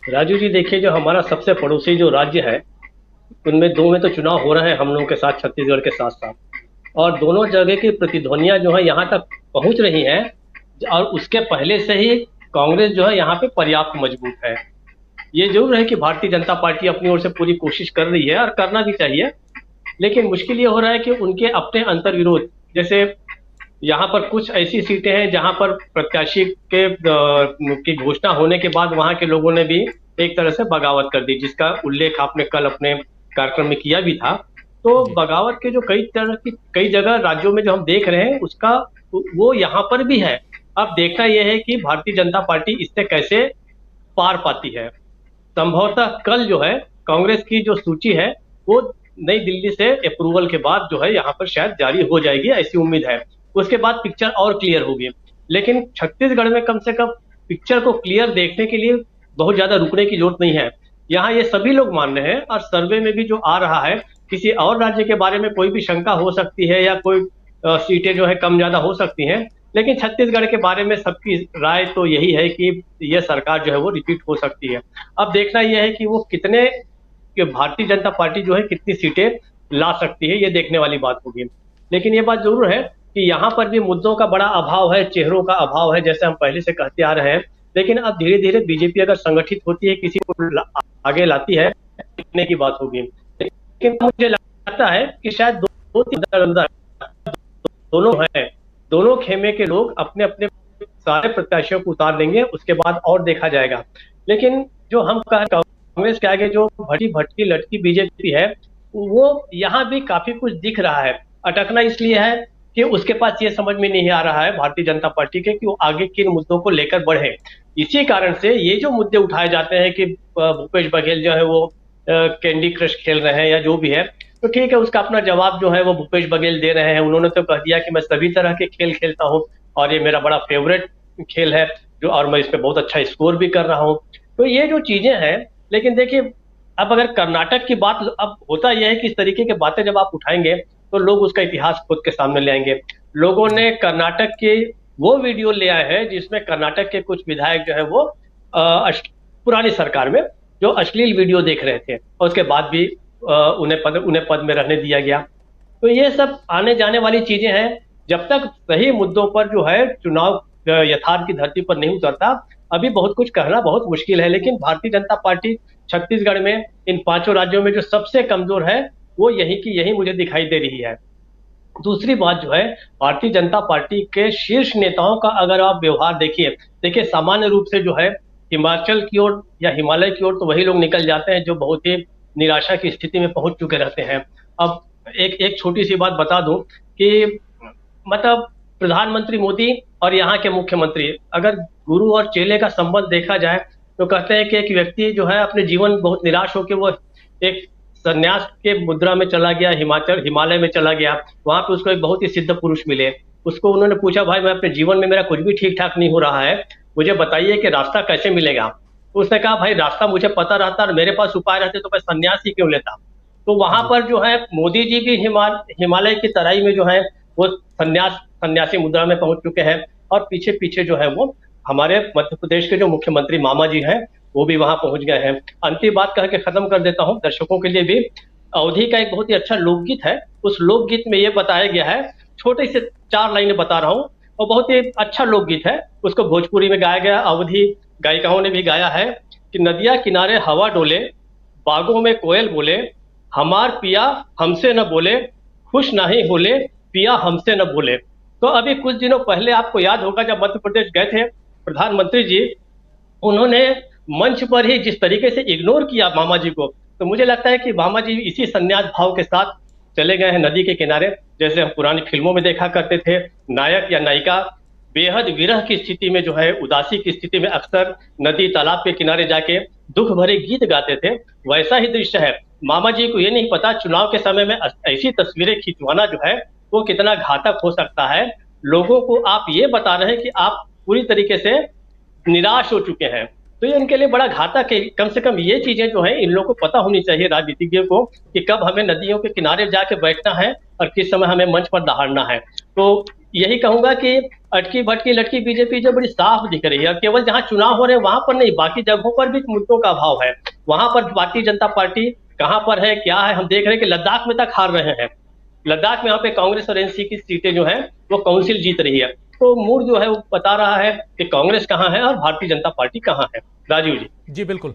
राजू जी, देखिए, जो हमारा सबसे पड़ोसी जो राज्य है, उनमें दो में तो चुनाव हो रहे हैं हम लोगों के साथ, छत्तीसगढ़ के साथ साथ। और दोनों जगह की प्रतिध्वनियां जो है यहाँ तक पहुंच रही हैं। और उसके पहले से ही कांग्रेस जो है यहाँ पे पर्याप्त मजबूत है। ये जरूर है कि भारतीय जनता पार्टी अपनी ओर से पूरी कोशिश कर रही है और करना भी चाहिए। लेकिन मुश्किल ये हो रहा है कि उनके अपने अंतर्विरोध, जैसे यहाँ पर कुछ ऐसी सीटें हैं जहाँ पर प्रत्याशी की घोषणा होने के बाद वहां के लोगों ने भी एक तरह से बगावत कर दी, जिसका उल्लेख आपने कल अपने कार्यक्रम में किया भी था। तो जी। बगावत के जो कई तरह की कई जगह राज्यों में जो हम देख रहे हैं, उसका वो यहाँ पर भी है। अब देखना यह है कि भारतीय जनता पार्टी इससे कैसे पार पाती है। संभवतः कल जो है कांग्रेस की जो सूची है, वो नई दिल्ली से अप्रूवल के बाद जो है यहाँ पर शायद जारी हो जाएगी, ऐसी उम्मीद है। उसके बाद पिक्चर और क्लियर होगी। लेकिन छत्तीसगढ़ में कम से कम पिक्चर को क्लियर देखने के लिए बहुत ज्यादा रुकने की जरूरत नहीं है। यहाँ ये सभी लोग मान रहे हैं, और सर्वे में भी जो आ रहा है, किसी और राज्य के बारे में कोई भी शंका हो सकती है या कोई सीटें जो है कम ज्यादा हो सकती हैं। लेकिन छत्तीसगढ़ के बारे में सबकी राय तो यही है कि यह सरकार जो है वो रिपीट हो सकती है। अब देखना यह है कि वो कितने, कि भारतीय जनता पार्टी जो है कितनी सीटें ला सकती है, ये देखने वाली बात होगी। लेकिन ये बात जरूर है कि यहाँ पर भी मुद्दों का बड़ा अभाव है, चेहरों का अभाव है, जैसे हम पहले से कहते आ रहे हैं। लेकिन अब धीरे धीरे बीजेपी अगर संगठित होती है, किसी को आगे लाती है, देखने की बात होगी। लेकिन मुझे लगता है कि शायद दो तीन अंदर अंदर दोनों है, दोनों खेमे के लोग अपने अपने सारे प्रत्याशियों को उतार देंगे, उसके बाद और देखा जाएगा। लेकिन जो हम कह कांग्रेस के आगे जो भटकी भटकी लटकी बीजेपी है, वो यहाँ भी काफी कुछ दिख रहा है। अटकना इसलिए है कि उसके पास ये समझ में नहीं आ रहा है भारतीय जनता पार्टी के कि वो आगे किन मुद्दों को लेकर बढ़े। इसी कारण से ये जो मुद्दे उठाए जाते हैं कि भूपेश बघेल जो है वो कैंडी क्रश खेल रहे हैं या जो भी है, तो ठीक है, उसका अपना जवाब जो है वो भूपेश बघेल दे रहे हैं। उन्होंने तो कह दिया कि मैं सभी तरह के खेल खेलता हूँ और ये मेरा बड़ा फेवरेट खेल है, जो और मैं इस पे बहुत अच्छा स्कोर भी कर रहा हूँ। तो ये जो चीजें हैं। लेकिन देखिए, अब अगर कर्नाटक की बात, अब होता यह है कि इस तरीके की बातें जब आप उठाएंगे तो लोग उसका इतिहास खुद के सामने ले आएंगे। लोगों जी। ने कर्नाटक के वो वीडियो ले आए हैं जिसमें कर्नाटक के कुछ विधायक जो है वो पुरानी सरकार में जो अश्लील वीडियो देख रहे थे, और उसके बाद भी उन्हें पद में रहने दिया गया। तो ये सब आने जाने वाली चीजें हैं। जब तक सही मुद्दों पर जो है चुनाव यथार्थ की धरती पर नहीं उतरता, अभी बहुत कुछ कहना बहुत मुश्किल है। लेकिन भारतीय जनता पार्टी छत्तीसगढ़ में, इन पांचों राज्यों में जो सबसे कमजोर है, वो यही की यही मुझे दिखाई दे रही है। दूसरी बात जो है, भारतीय जनता पार्टी के शीर्ष नेताओं का अगर आप व्यवहार देखिए, देखिए सामान्य रूप से जो है हिमाचल की ओर या हिमालय की ओर तो वही लोग निकल जाते हैं जो बहुत ही निराशा की स्थिति में पहुंच चुके रहते हैं। अब एक एक छोटी सी बात बता दूं कि मतलब प्रधानमंत्री मोदी और यहाँ के मुख्यमंत्री, अगर गुरु और चेले का संबंध देखा जाए, तो कहते हैं कि एक व्यक्ति जो है अपने जीवन में बहुत निराश होकर वो एक संन्यास के मुद्रा में चला गया, हिमालय में चला गया। वहां पे उसको एक बहुत ही सिद्ध पुरुष मिले। उसको उन्होंने पूछा, भाई मैं अपने जीवन में मेरा कुछ भी ठीक ठाक नहीं हो रहा है, मुझे बताइए कि रास्ता कैसे मिलेगा। तो उसने कहा, भाई रास्ता मुझे पता रहता और मेरे पास उपाय रहते तो मैं संन्यास ही क्यों लेता। तो वहां जी। पर जो है मोदी जी भी हिमालय की तराई में जो है वो सन्यासी मुद्रा में पहुंच चुके हैं। और पीछे पीछे जो है वो हमारे मध्य प्रदेश के जो मुख्यमंत्री मामा जी हैं, वो भी वहां पहुंच गए हैं। अंतिम बात कह के खत्म कर देता हूं दर्शकों के लिए भी। अवधि का एक बहुत ही अच्छा लोकगीत है। उस लोकगीत में ये बताया गया है, छोटे से 4 लाइनें बता रहा हूँ, और बहुत ही अच्छा लोकगीत है। उसको भोजपुरी में गाया गया, अवधि गायिकाओं ने भी गाया है कि नदिया किनारे हवा डोले, बागों में कोयल बोले, हमार पिया हमसे न बोले, खुश नहीं होले, पिया हमसे न बोले। तो अभी कुछ दिनों पहले आपको याद होगा, जब मध्य प्रदेश गए थे प्रधानमंत्री जी, उन्होंने मंच पर ही जिस तरीके से इग्नोर किया मामा जी को, तो मुझे लगता है कि मामा जी इसी संन्यास भाव के साथ चले गए हैं नदी के किनारे। जैसे हम पुरानी फिल्मों में देखा करते थे, नायक या नायिका बेहद विरह की स्थिति में जो है, उदासी की स्थिति में अक्सर नदी तालाब के किनारे जाके दुख भरे गीत गाते थे, वैसा ही दृश्य है। मामा जी को ये नहीं पता चुनाव के समय में ऐसी तस्वीरें खिंचवाना जो है वो कितना घातक हो सकता है। लोगों को आप ये बता रहे हैं कि आप पूरी तरीके से निराश हो चुके हैं। तो ये इनके लिए बड़ा घातक है। कम से कम ये चीजें जो है इन लोगों को पता होनी चाहिए, राजनीतिज्ञों को, कि कब हमें नदियों के किनारे जाके बैठना है और किस समय हमें मंच पर दहाड़ना है। तो यही कहूंगा कि अटकी भटकी लटकी बीजेपी जो बड़ी साफ दिख रही है, केवल जहां चुनाव हो रहे हैं वहां पर नहीं, बाकी जगहों पर भी मुद्दों का अभाव है। वहां पर भारतीय जनता पार्टी कहां पर है, क्या है, हम देख रहे हैं कि लद्दाख में तक हार रहे हैं। लद्दाख में यहाँ पे कांग्रेस और एनसी की सीटें जो है वो काउंसिल जीत रही है। तो मूड जो है वो बता रहा है कि कांग्रेस कहाँ है और भारतीय जनता पार्टी कहाँ है। राजीव जी। जी बिल्कुल।